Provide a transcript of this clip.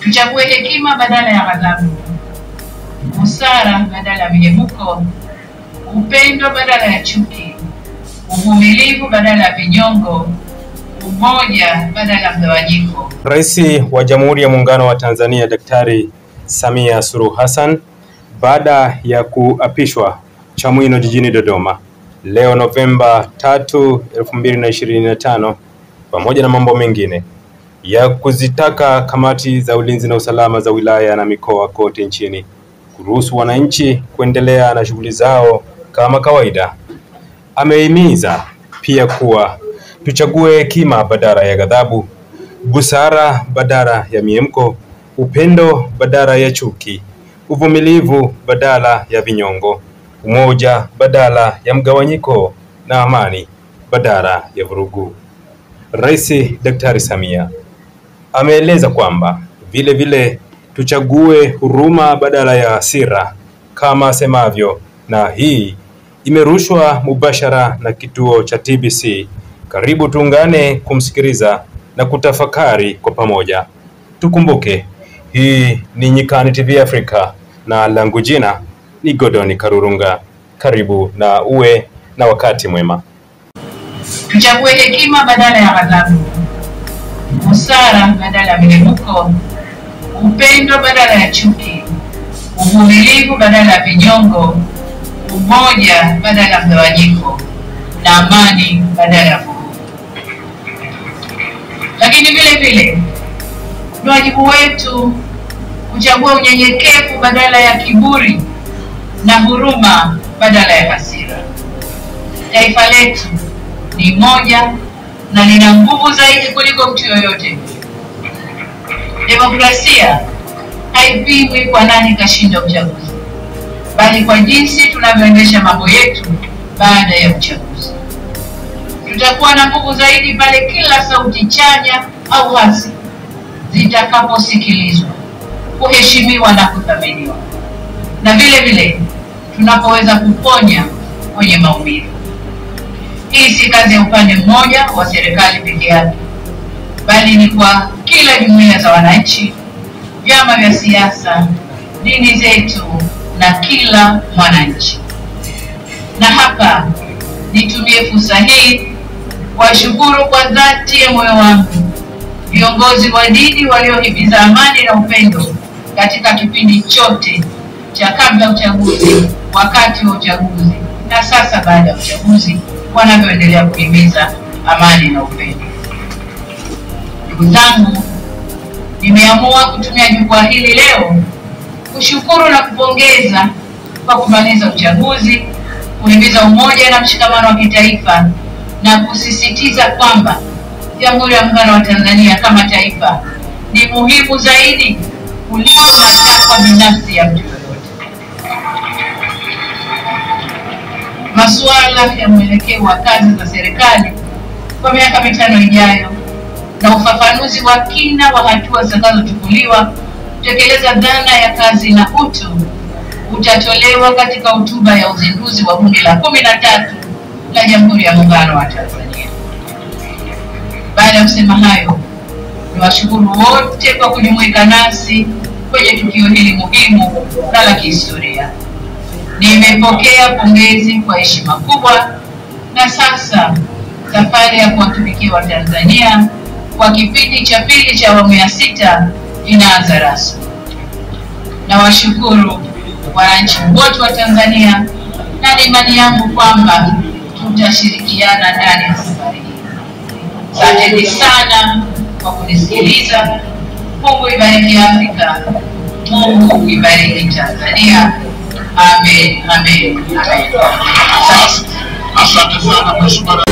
Tuchague hekima badala ya ghadhabu, busara badala ya mihemuko, upendo badala ya chuki, uvumilivu badala ya vinyongo, umoja badala ya mgawanyiko. Rais wa Jamhuri ya Muungano wa Tanzania Daktari Samia Suluhu Hassan baada ya kuapishwa Chamwino jijini Dodoma leo Novemba 3, 2025, pamoja na mambo mengine ya kuzitaka kamati za ulinzi na usalama za wilaya na mikoa kote nchini kuruhusu wananchi kuendelea na shughuli zao kama kawaida. Amehimiza pia kuwa tuchague hekima badala ya ghadhabu, busara badala ya miemko, upendo badala ya chuki, uvumilivu badala ya vinyongo, umoja badala ya mgawanyiko na amani badala ya vurugu. Rais Daktari Samia ameeleza kwamba vile tuchague huruma badala ya hasira kama asemavyo, na hii imerushwa mubashara na kituo cha TBC. Karibu tuungane kumsikiliza na kutafakari kwa pamoja. Tukumbuke hii ni Nyikani TV Africa na langu jina ni Godoni Karurunga. Karibu na uwe na wakati mwema. Tuchague hekima badala ya ghadhabu, busara badala ya mihemuko, upendo badala ya chuki, uvumilivu badala ya vinyongo, umoja badala ya mgawanyiko na amani badala ya vurugu. Lakini vile ni wajibu wetu kuchagua unyenyekevu badala ya kiburi na huruma badala ya hasira. Taifa letu ni moja na lina nguvu zaidi kuliko mtu yoyote. Demokrasia haipimwi kwa nani kashinda uchaguzi, bali kwa jinsi tunavyoendesha mambo yetu baada ya uchaguzi. Tutakuwa na nguvu zaidi pale kila sauti chanya au hasi zitakaposikilizwa, kuheshimiwa na kuthaminiwa, na vile tunapoweza kuponya kwenye maumivu. Hii si kazi ya upande mmoja wa serikali pekee yake, bali ni kwa kila jumuiya za wananchi, vyama vya siasa, dini zetu na kila mwananchi. Na hapa nitumie fursa hii kuwashukuru kwa dhati ya moyo wangu viongozi wa dini waliohimiza amani na upendo katika kipindi chote cha kabla uchaguzi, wakati wa uchaguzi na sasa baada ya uchaguzi, wanavyoendelea kuhimiza amani na upendo. Ndugu zangu, nimeamua kutumia jukwaa hili leo kushukuru na kupongeza kwa kumaliza uchaguzi, kuhimiza umoja na mshikamano wa kitaifa, na kusisitiza kwamba Jamhuri ya Muungano wa Tanzania kama taifa ni muhimu zaidi kuliko matakwa binafsi ya mtu yoyote. Masuala ya mwelekeo wa kazi za serikali kwa miaka 5 ijayo na ufafanuzi wa kina wa hatua zitakazochukuliwa kutekeleza dhana ya kazi na utu utatolewa katika hotuba ya uzinduzi wa Bunge la 13 la Jamhuri ya Muungano wa Tanzania. Baada ya kusema hayo, niwashukuru wote kwa kujumuika nasi kwenye tukio hili muhimu na la kihistoria. Nimepokea pongezi kwa heshima kubwa, na sasa safari ya kuwatumikia Watanzania kwa kipindi cha pili cha awamu ya 6 inaanza rasmi. Nawashukuru wananchi wote wa Tanzania, na ni imani yangu kwamba tutashirikiana ndani ya safari hii. Asanteni sana kwa kunisikiliza. Mungu ibariki Afrika, Mungu ibariki Tanzania. Amen, amen, amen. Asante sana mheshimiwa.